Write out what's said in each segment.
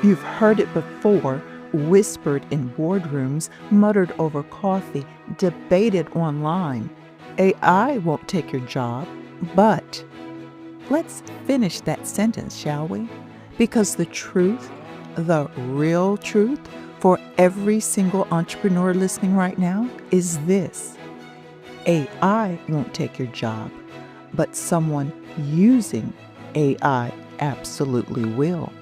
You've heard it before, whispered in boardrooms, muttered over coffee, debated online. AI won't take your job, but let's finish that sentence, shall we? Because the truth, the real truth for every single entrepreneur listening right now is this: AI won't take your job, but someone using AI absolutely will.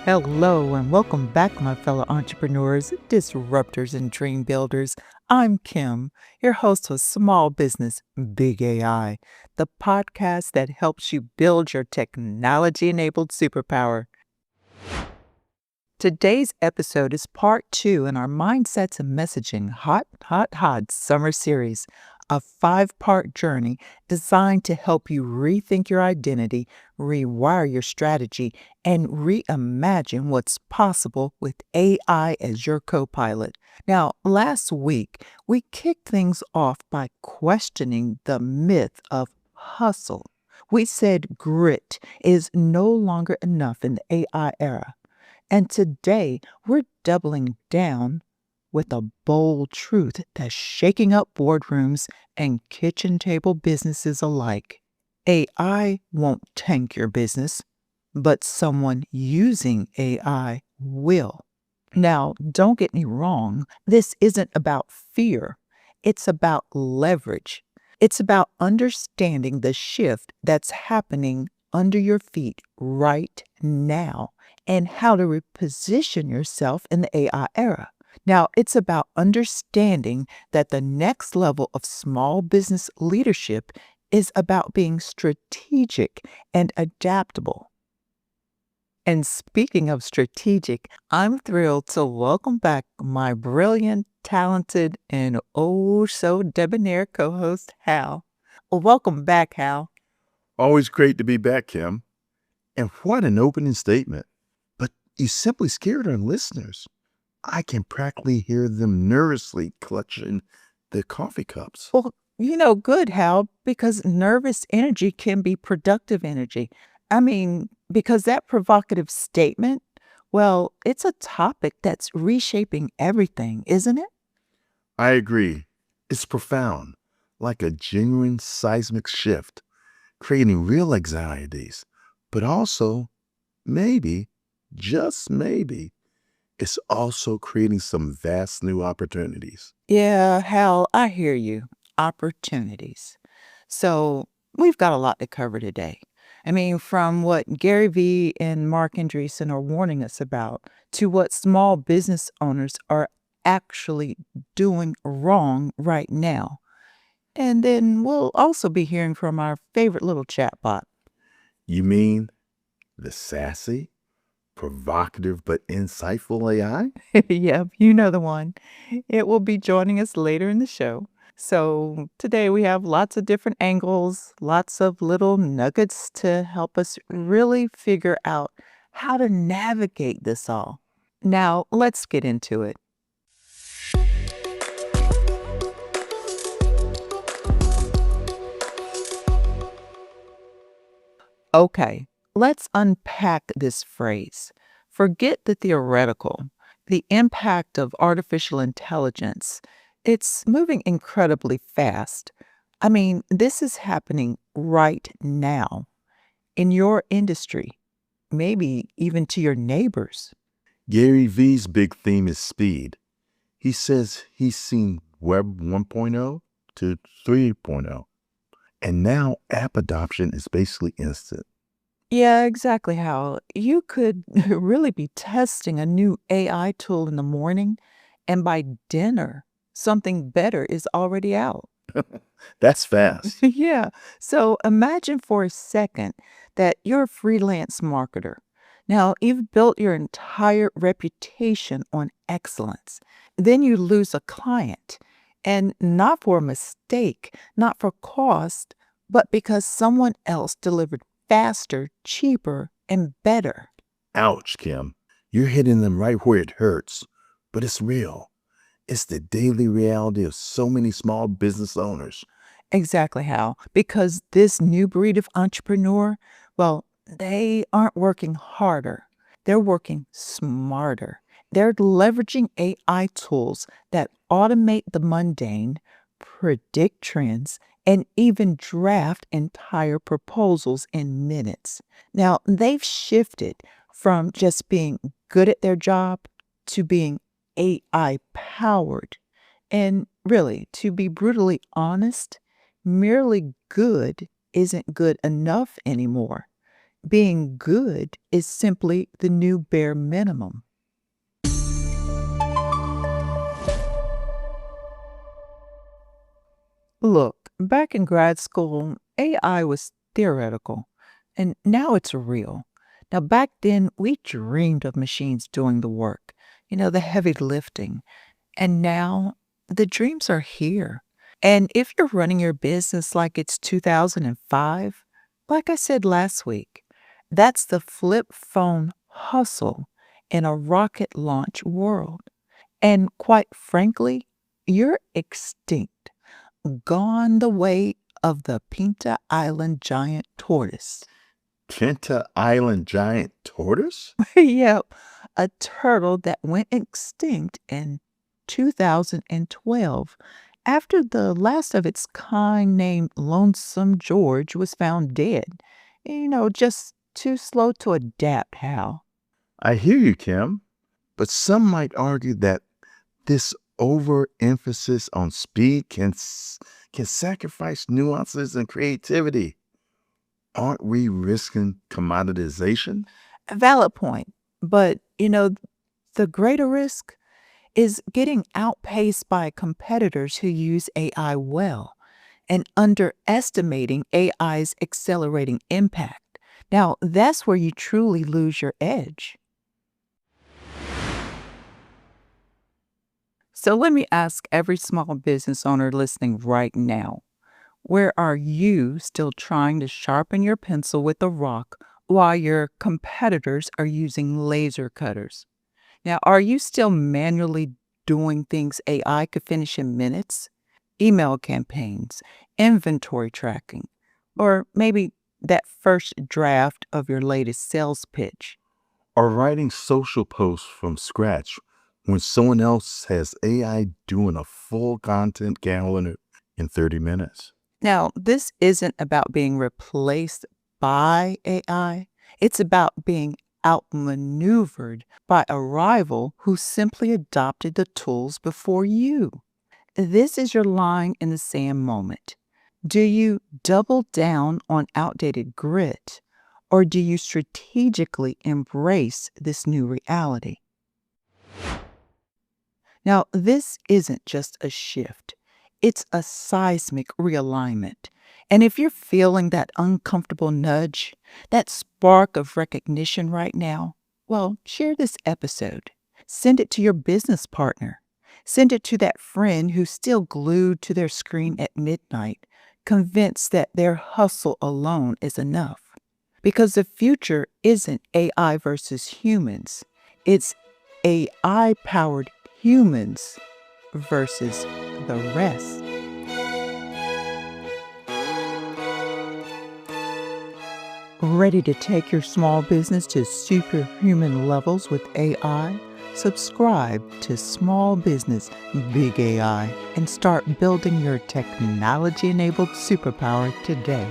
Hello and welcome back, my fellow entrepreneurs, disruptors, and dream builders. I'm Kim, your host of Small Business Big AI, the podcast that helps you build your technology-enabled superpower. Today's episode is part 2 in our Mindsets and Messaging Hot Summer Series, a 5-part journey designed to help you rethink your identity, rewire your strategy, and reimagine what's possible with AI as your co-pilot. Now, last week, we kicked things off by questioning the myth of hustle. We said grit is no longer enough in the AI era. And today, we're doubling down with a bold truth that's shaking up boardrooms and kitchen table businesses alike. AI won't tank your business, but someone using AI will. Now, don't get me wrong, this isn't about fear. It's about leverage. It's about understanding the shift that's happening under your feet right now and how to reposition yourself in the AI era. Now, it's about understanding that the next level of small business leadership is about being strategic and adaptable. And speaking of strategic, I'm thrilled to welcome back my brilliant, talented, and oh so debonair co-host, Hal. Welcome back, Hal. Always great to be back, Kim. And what an opening statement. But you simply scared our listeners. I can practically hear them nervously clutching their coffee cups. Well, good, Hal, because nervous energy can be productive energy. Because that provocative statement, well, it's a topic that's reshaping everything, isn't it? I agree. It's profound, like a genuine seismic shift, creating real anxieties, but also, maybe, just maybe, it's also creating some vast new opportunities. Yeah, Hal, I hear you. Opportunities. So we've got a lot to cover today. From what Gary Vee and Mark Andreessen are warning us about to what small business owners are actually doing wrong right now. And then we'll also be hearing from our favorite little chatbot. You mean the sassy, provocative, but insightful AI? Yep, you know the one. It will be joining us later in the show. So today we have lots of different angles, lots of little nuggets to help us really figure out how to navigate this all. Now, let's get into it. Okay, let's unpack this phrase. Forget the theoretical, the impact of artificial intelligence. It's moving incredibly fast. This is happening right now in your industry, maybe even to your neighbors. Gary Vee's big theme is speed. He says he's seen Web 1.0 to 3.0, and now app adoption is basically instant. Yeah, exactly, Hal. You could really be testing a new AI tool in the morning, and by dinner, something better is already out. That's fast. Yeah. So imagine for a second that you're a freelance marketer. Now, you've built your entire reputation on excellence. Then you lose a client, and not for a mistake, not for cost, but because someone else delivered faster, cheaper, and better. Ouch, Kim. You're hitting them right where it hurts, but it's real. It's the daily reality of so many small business owners. Exactly how. Because this new breed of entrepreneur, well, they aren't working harder. They're working smarter. They're leveraging AI tools that automate the mundane, predict trends, and even draft entire proposals in minutes. Now, they've shifted from just being good at their job to being AI powered. And really, to be brutally honest, merely good isn't good enough anymore. Being good is simply the new bare minimum. Look, back in grad school, AI was theoretical, and now it's real. Now, back then, we dreamed of machines doing the work, the heavy lifting. And now the dreams are here. And if you're running your business like it's 2005, like I said last week, that's the flip phone hustle in a rocket launch world. And quite frankly, you're extinct, gone the way of the Pinta Island giant tortoise. Kenta Island giant tortoise? Yep, a turtle that went extinct in 2012 after the last of its kind named Lonesome George was found dead. Just too slow to adapt, Hal. I hear you, Kim, but some might argue that this overemphasis on speed can sacrifice nuances and creativity. Aren't we risking commoditization? A valid point. But, the greater risk is getting outpaced by competitors who use AI well and underestimating AI's accelerating impact. Now, that's where you truly lose your edge. So let me ask every small business owner listening right now, where are you still trying to sharpen your pencil with a rock while your competitors are using laser cutters? Now, are you still manually doing things AI could finish in minutes? Email campaigns, inventory tracking, or maybe that first draft of your latest sales pitch? Or writing social posts from scratch when someone else has AI doing a full content calendar in 30 minutes? Now, this isn't about being replaced by AI. It's about being outmaneuvered by a rival who simply adopted the tools before you. This is your line in the sand moment. Do you double down on outdated grit, or do you strategically embrace this new reality? Now, this isn't just a shift, it's a seismic realignment. And if you're feeling that uncomfortable nudge, that spark of recognition right now, well, share this episode. Send it to your business partner. Send it to that friend who's still glued to their screen at midnight, convinced that their hustle alone is enough. Because the future isn't AI versus humans, it's AI powered humans versus the rest. Ready to take your small business to superhuman levels with AI? Subscribe to Small Business Big AI and start building your technology enabled superpower today.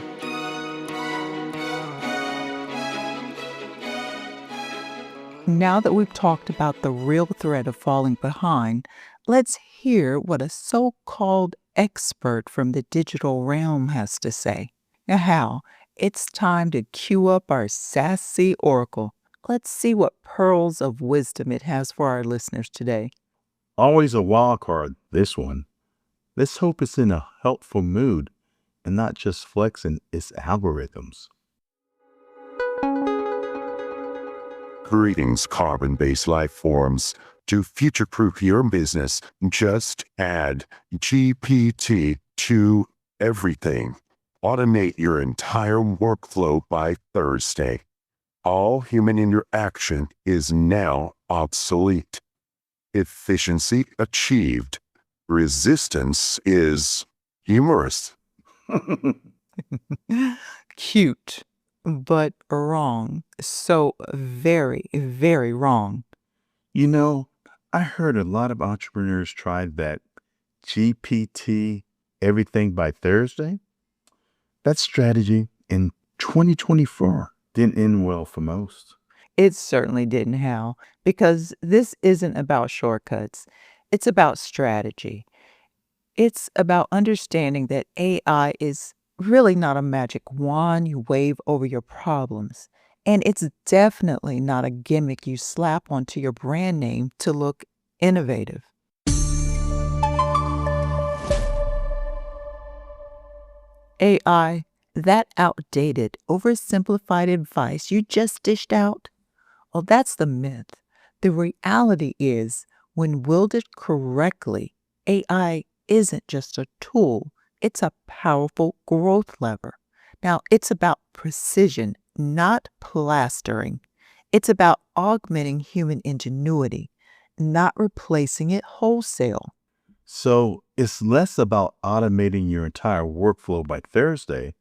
Now that we've talked about the real threat of falling behind, let's hear what a so called expert from the digital realm has to say. Now, Hal, it's time to cue up our sassy oracle. Let's see what pearls of wisdom it has for our listeners today. Always a wild card, this one. Let's hope it's in a helpful mood and not just flexing its algorithms. Greetings, carbon-based life forms. To future-proof your business, just add GPT to everything. Automate your entire workflow by Thursday. All human interaction is now obsolete. Efficiency achieved. Resistance is humorous. Cute, but wrong. So very, very wrong. You know, I heard a lot of entrepreneurs try that GPT everything by Thursday. That strategy in 2024 didn't end well for most. It certainly didn't, Hal, because this isn't about shortcuts. It's about strategy. It's about understanding that AI is really not a magic wand you wave over your problems. And it's definitely not a gimmick you slap onto your brand name to look innovative. AI, that outdated, oversimplified advice you just dished out? Well, that's the myth. The reality is, when wielded correctly, AI isn't just a tool, it's a powerful growth lever. Now, it's about precision, not plastering. It's about augmenting human ingenuity, not replacing it wholesale. So it's less about automating your entire workflow by Thursday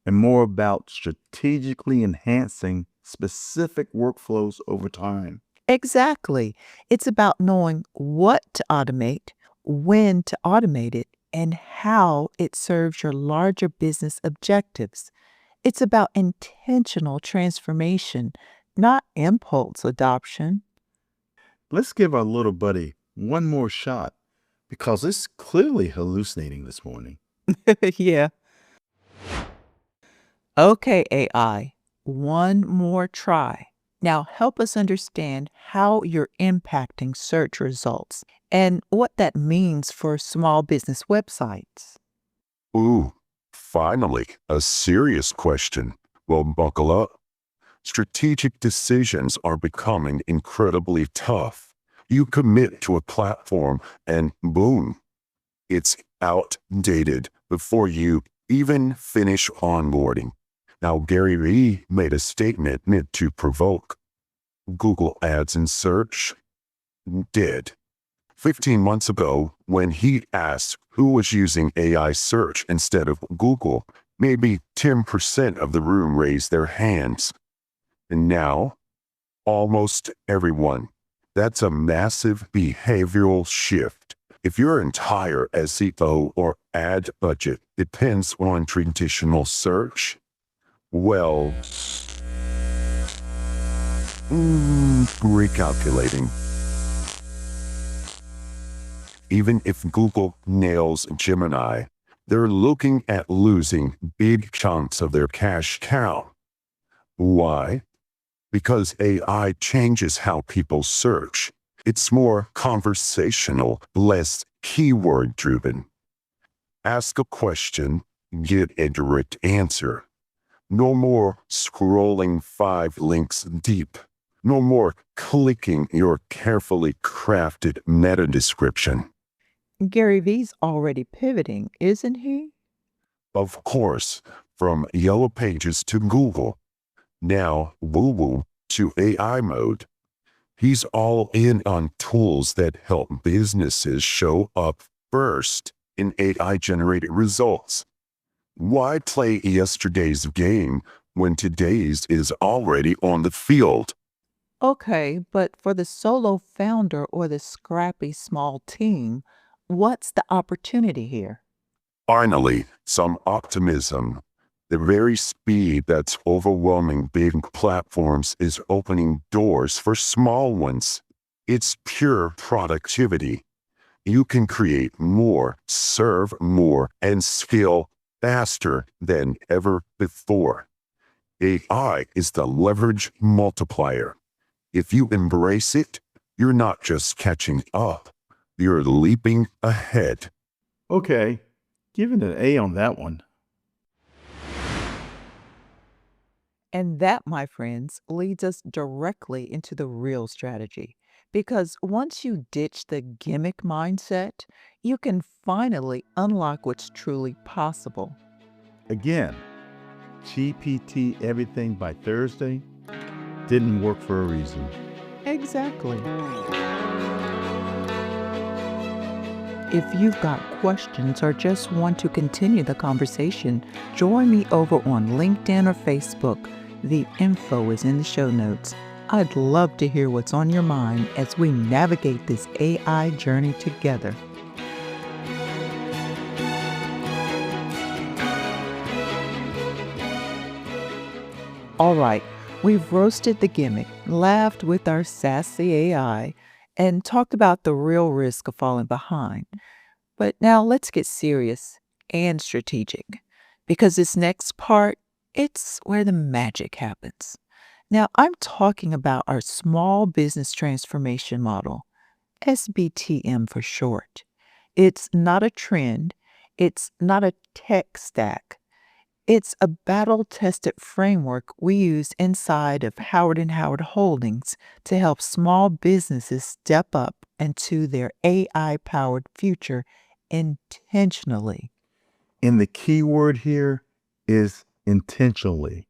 and more about strategically enhancing specific workflows over time. Exactly. It's about knowing what to automate, when to automate it, and how it serves your larger business objectives. It's about intentional transformation, not impulse adoption. Let's give our little buddy one more shot because it's clearly hallucinating this morning. Yeah. Okay, AI, one more try. Now help us understand how you're impacting search results and what that means for small business websites. Ooh, finally, a serious question. Well, buckle up. Strategic decisions are becoming incredibly tough. You commit to a platform and boom, it's outdated before you even finish onboarding. Now, Gary Vee made a statement meant to provoke. Google Ads and search did. 15 months ago, when he asked who was using AI search instead of Google, maybe 10% of the room raised their hands. And now, almost everyone. That's a massive behavioral shift. If your entire SEO or ad budget depends on traditional search, well, recalculating. Even if Google nails Gemini, they're looking at losing big chunks of their cash cow. Why? Because AI changes how people search. It's more conversational, less keyword driven. Ask a question, get a direct answer. No more scrolling 5 links deep. No more clicking your carefully crafted meta description. Gary Vee's already pivoting, isn't he? Of course, from Yellow Pages to Google, now woo-woo to AI mode. He's all in on tools that help businesses show up first in AI-generated results. Why play yesterday's game when today's is already on the field? Okay, but for the solo founder or the scrappy small team, what's the opportunity here? Finally, some optimism. The very speed that's overwhelming big platforms is opening doors for small ones. It's pure productivity. You can create more, serve more, and scale faster than ever before. AI is the leverage multiplier. If you embrace it, you're not just catching up, you're leaping ahead. Okay, give it an A on that one. And that, my friends, leads us directly into the real strategy. Because once you ditch the gimmick mindset, you can finally unlock what's truly possible. Again, GPT everything by Thursday didn't work for a reason. Exactly. If you've got questions or just want to continue the conversation, join me over on LinkedIn or Facebook. The info is in the show notes. I'd love to hear what's on your mind as we navigate this AI journey together. All right, we've roasted the gimmick, laughed with our sassy AI, and talked about the real risk of falling behind. But now let's get serious and strategic because this next part, it's where the magic happens. Now, I'm talking about our small business transformation model, SBTM for short. It's not a trend, it's not a tech stack. It's a battle-tested framework we use inside of Howard and Howard Holdings to help small businesses step up into their AI-powered future intentionally. And the key word here is intentionally.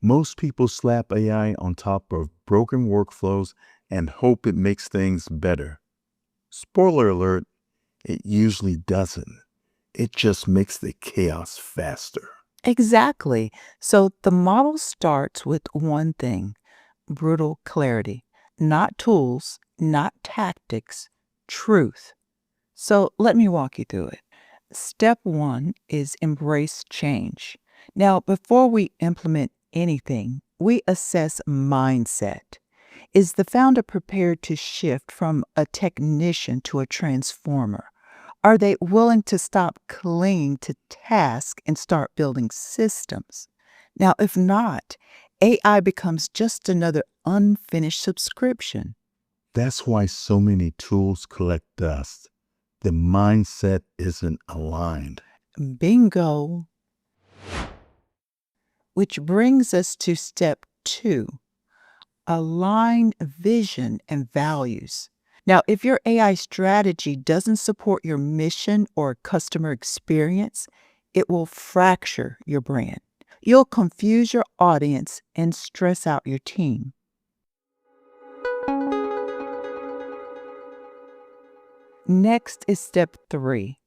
Most people slap AI on top of broken workflows and hope it makes things better. Spoiler alert, it usually doesn't. It just makes the chaos faster. Exactly. So the model starts with one thing: brutal clarity. Not tools, not tactics, truth. So let me walk you through it. Step one is embrace change. Now, before we implement anything, we assess mindset. Is the founder prepared to shift from a technician to a transformer? Are they willing to stop clinging to tasks and start building systems? Now, if not, AI becomes just another unfinished subscription. That's why so many tools collect dust. The mindset isn't aligned. Bingo. Which brings us to step two: align vision and values. Now, if your AI strategy doesn't support your mission or customer experience, it will fracture your brand. You'll confuse your audience and stress out your team. Next is step three: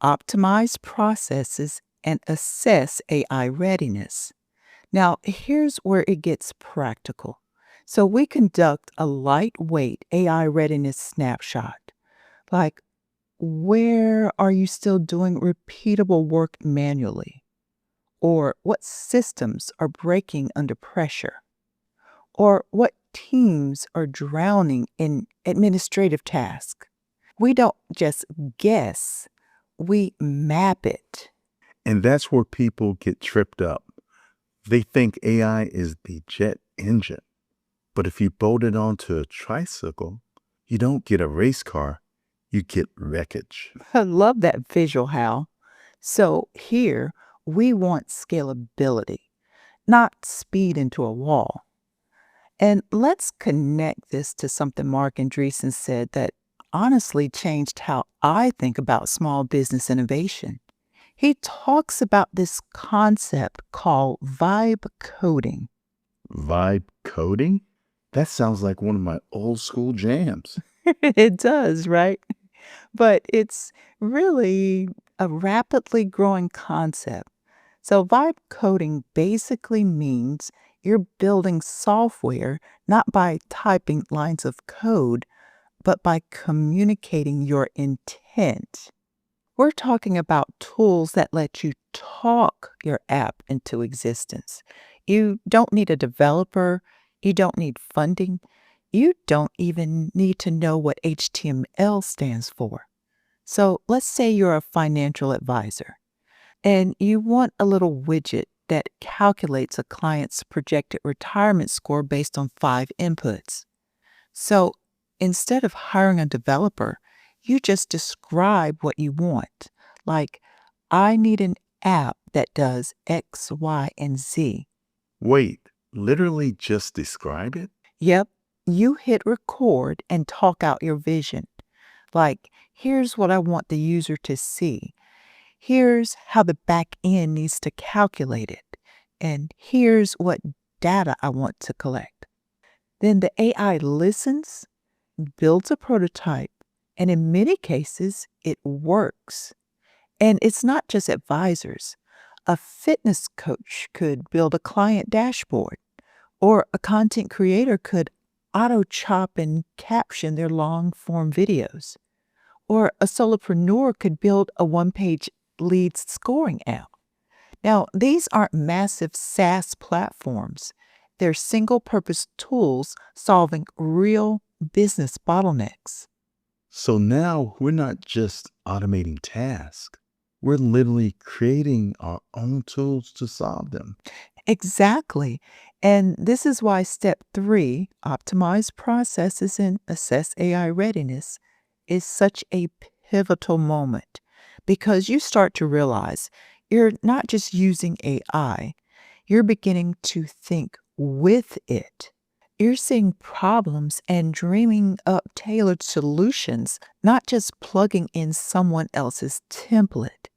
optimize processes and assess AI readiness. Now, here's where it gets practical. So, we conduct a lightweight AI readiness snapshot. Like, where are you still doing repeatable work manually? Or what systems are breaking under pressure? Or what teams are drowning in administrative tasks? We don't just guess, we map it. And that's where people get tripped up. They think AI is the jet engine. But if you bolt it onto a tricycle, you don't get a race car, you get wreckage. I love that visual, Hal. So here, we want scalability, not speed into a wall. And let's connect this to something Mark Andreessen said that honestly changed how I think about small business innovation. He talks about this concept called vibe coding. Vibe coding? That sounds like one of my old school jams. It does, right? But it's really a rapidly growing concept. So, vibe coding basically means you're building software not by typing lines of code, but by communicating your intent. We're talking about tools that let you talk your app into existence. You don't need a developer, you don't need funding, you don't even need to know what HTML stands for. So let's say you're a financial advisor and you want a little widget that calculates a client's projected retirement score based on 5 inputs. So instead of hiring a developer, you just describe what you want. Like, I need an app that does X, Y, and Z. Wait, literally just describe it? Yep, you hit record and talk out your vision. Like, here's what I want the user to see. Here's how the back end needs to calculate it. And here's what data I want to collect. Then the AI listens, builds a prototype, And in many cases, it works. And it's not just advisors. A fitness coach could build a client dashboard, or a content creator could auto chop and caption their long form videos, or a solopreneur could build a one-page lead scoring app. Now, these aren't massive SaaS platforms. They're single purpose tools solving real business bottlenecks. So now we're not just automating tasks, we're literally creating our own tools to solve them. Exactly. And this is why step 3, optimize processes and assess AI readiness, is such a pivotal moment because you start to realize you're not just using AI, you're beginning to think with it. You're seeing problems and dreaming up tailored solutions, not just plugging in someone else's template.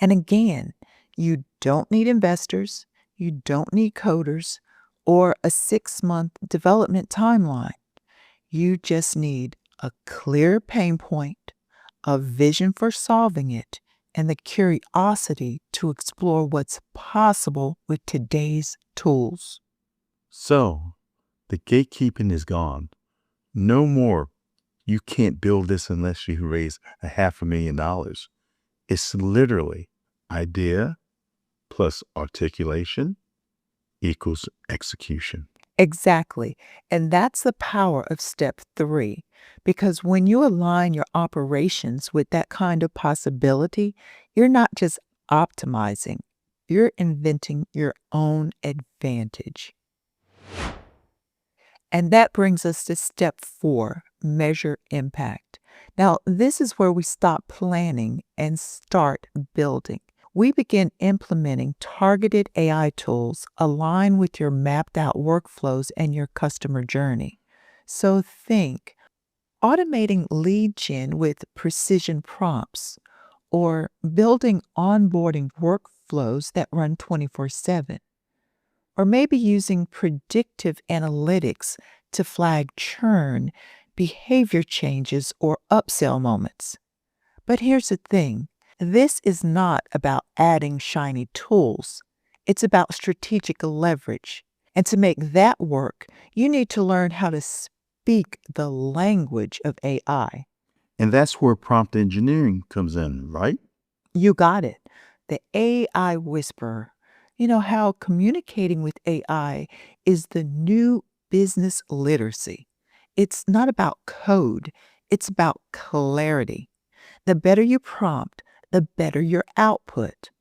And again, you don't need investors, you don't need coders, or a 6-month development timeline. You just need a clear pain point, a vision for solving it, and the curiosity to explore what's possible with today's tools. So the gatekeeping is gone. No more, you can't build this unless you raise $500,000. It's literally idea plus articulation equals execution. Exactly. And that's the power of step 3. Because when you align your operations with that kind of possibility, you're not just optimizing, you're inventing your own advantage. And that brings us to step 4, measure impact. Now, this is where we stop planning and start building. We begin implementing targeted AI tools aligned with your mapped out workflows and your customer journey. So think automating lead gen with precision prompts or building onboarding workflows that run 24/7, or maybe using predictive analytics to flag churn, behavior changes, or upsell moments. But here's the thing, this is not about adding shiny tools, it's about strategic leverage. And to make that work, you need to learn how to speak the language of AI. And that's where prompt engineering comes in, right? You got it. The AI whisperer. You know how communicating with AI is the new business literacy. It's not about code, it's about clarity. The better you prompt, the better your output.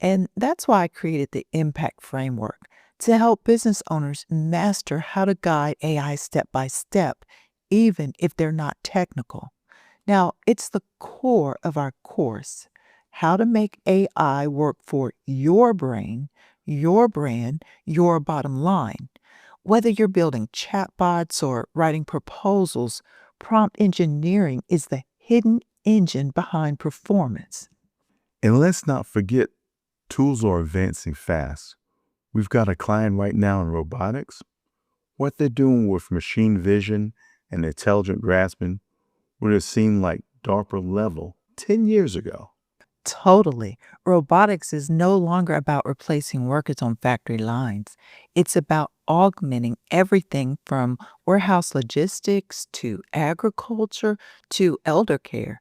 And that's why I created the Impact Framework to help business owners master how to guide AI step by step, even if they're not technical. Now, it's the core of our course, how to make AI work for your brain, your brand, your bottom line. Whether you're building chatbots or writing proposals, prompt engineering is the hidden engine behind performance. And let's not forget, tools are advancing fast. We've got a client right now in robotics. What they're doing with machine vision and intelligent grasping would have seemed like DARPA level 10 years ago. Totally. Robotics is no longer about replacing workers on factory lines. It's about augmenting everything from warehouse logistics to agriculture to elder care.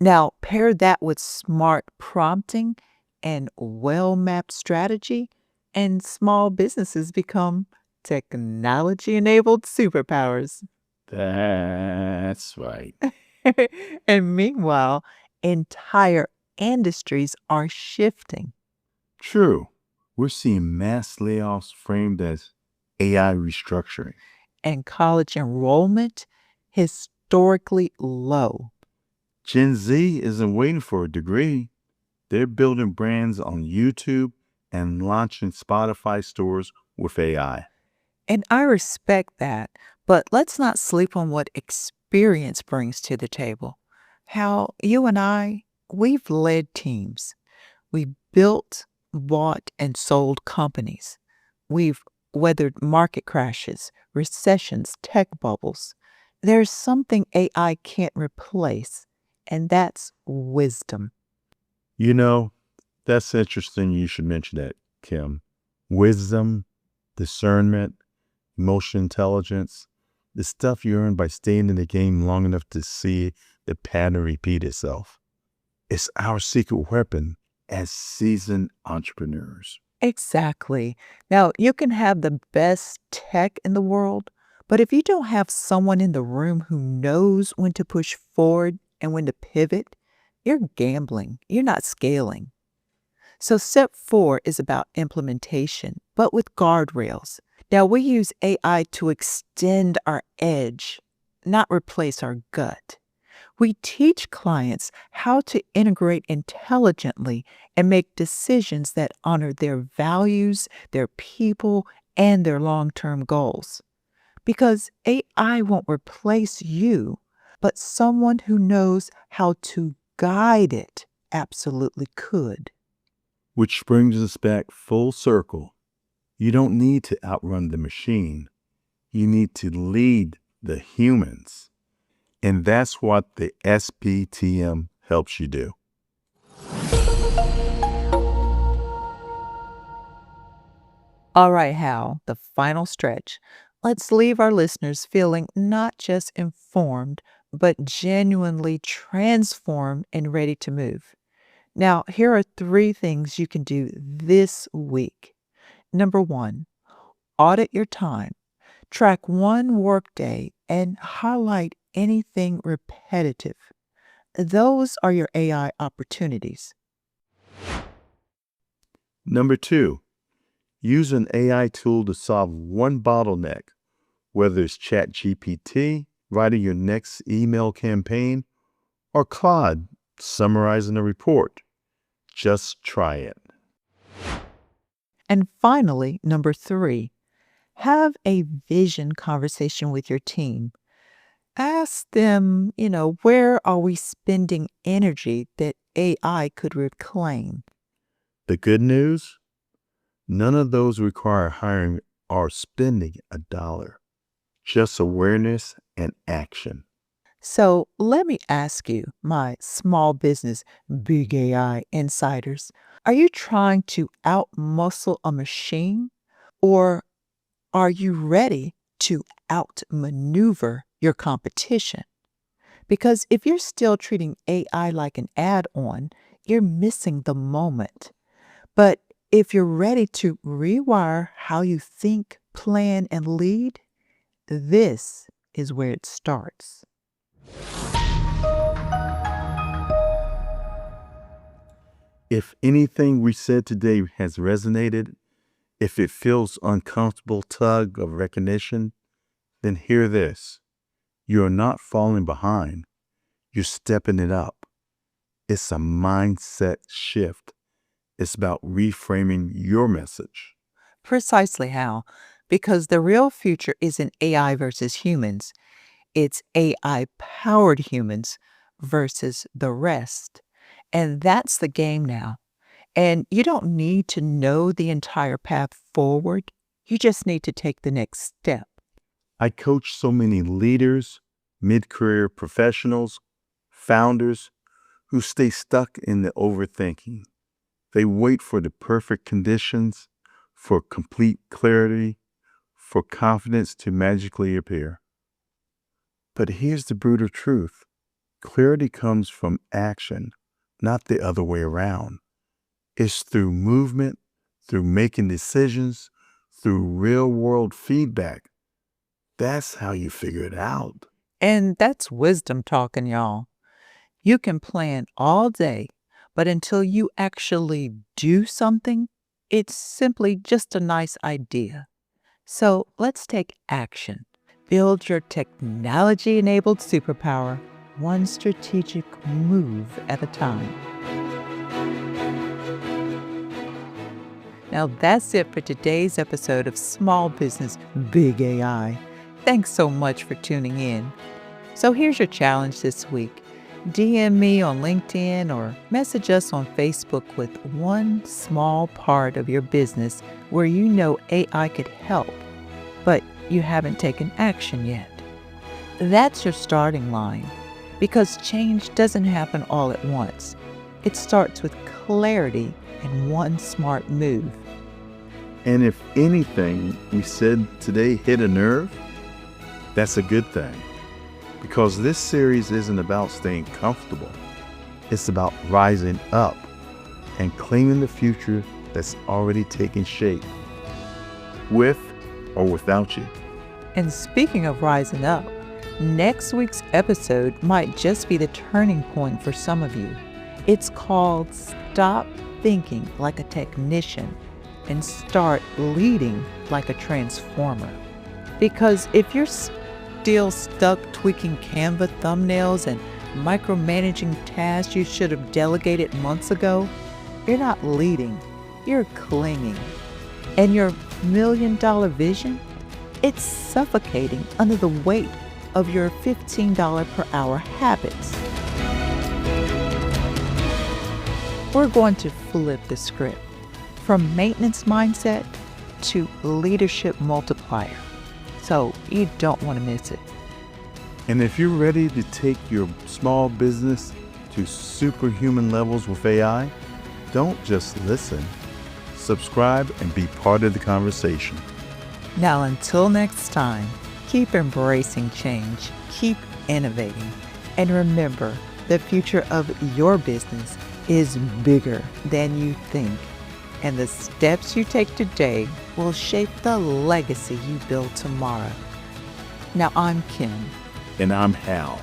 Now, pair that with smart prompting and well mapped strategy, and small businesses become technology enabled superpowers. That's right. And meanwhile, entire industries are shifting. True. We're seeing mass layoffs framed as AI restructuring. And college enrollment historically low. Gen Z isn't waiting for a degree. They're building brands on YouTube and launching Spotify stores with AI. And I respect that, but let's not sleep on what experience brings to the table. How you and I, we've led teams. We've built, bought, and sold companies. We've weathered market crashes, recessions, tech bubbles. There's something AI can't replace, and that's wisdom. You know, that's interesting. You should mention that, Kim. Wisdom, discernment, emotional intelligence, the stuff you earn by staying in the game long enough to see the pattern repeat itself. It's our secret weapon as seasoned entrepreneurs. Exactly. Now, you can have the best tech in the world, but if you don't have someone in the room who knows when to push forward and when to pivot, you're gambling. You're not scaling. So, step four is about implementation, but with guardrails. Now, we use AI to extend our edge, not replace our gut. We teach clients how to integrate intelligently and make decisions that honor their values, their people, and their long term goals. Because AI won't replace you, but someone who knows how to guide it absolutely could. Which brings us back full circle. You don't need to outrun the machine. You need to lead the humans. And that's what the SPTM helps you do. All right, Hal, the final stretch. Let's leave our listeners feeling not just informed, but genuinely transformed and ready to move. Now, here are three things you can do this week. Number one, audit your time. Track one workday and highlight anything repetitive. Those are your AI opportunities. Number two, use an AI tool to solve one bottleneck, whether it's ChatGPT, writing your next email campaign, or Claude, summarizing a report. Just try it. And finally, number three, have a vision conversation with your team. Ask them, where are we spending energy that AI could reclaim? The good news? None of those require hiring or spending a dollar. Just awareness and action. So let me ask you, my small business, big AI insiders, are you trying to outmuscle a machine or are you ready to outmaneuver your competition? Because if you're still treating AI like an add on, you're missing the moment. But if you're ready to rewire how you think, plan, and lead, this is where it starts. If anything we said today has resonated, if it feels uncomfortable tug of recognition, then hear this. You're not falling behind. You're stepping it up. It's a mindset shift. It's about reframing your message. Precisely how. Because the real future isn't AI versus humans, it's AI powered humans versus the rest. And that's the game now. And you don't need to know the entire path forward. You just need to take the next step. I coach so many leaders, mid-career professionals, founders who stay stuck in the overthinking. They wait for the perfect conditions, for complete clarity, for confidence to magically appear. But here's the brutal truth. Clarity comes from action, not the other way around. It's through movement, through making decisions, through real-world feedback. That's how you figure it out. And that's wisdom talking, y'all. You can plan all day, but until you actually do something, it's simply just a nice idea. So let's take action. Build your technology enabled superpower, one strategic move at a time. Now that's it for today's episode of Small Business Big AI. Thanks so much for tuning in. So here's your challenge this week. DM me on LinkedIn or message us on Facebook with one small part of your business where you know AI could help, but you haven't taken action yet. That's your starting line, because change doesn't happen all at once. It starts with clarity and one smart move. And if anything we said today hit a nerve, that's a good thing. Because this series isn't about staying comfortable. It's about rising up and claiming the future that's already taken shape, with or without you. And speaking of rising up, next week's episode might just be the turning point for some of you. It's called Stop Thinking Like a Technician and Start Leading Like a Transformer. Because if you're still stuck tweaking Canva thumbnails and micromanaging tasks you should have delegated months ago, you're not leading, you're clinging. And your $1 million vision? It's suffocating under the weight of your $15 per hour habits. We're going to flip the script from maintenance mindset to leadership multiplier. So you don't want to miss it. And if you're ready to take your small business to superhuman levels with AI, don't just listen. Subscribe and be part of the conversation. Now, until next time, keep embracing change, keep innovating, and remember, the future of your business is bigger than you think. And the steps you take today will shape the legacy you build tomorrow. Now, I'm Kim. And I'm Hal.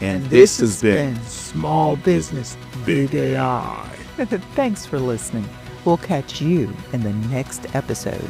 And this has been Small Business, Big AI. Thanks for listening. We'll catch you in the next episode.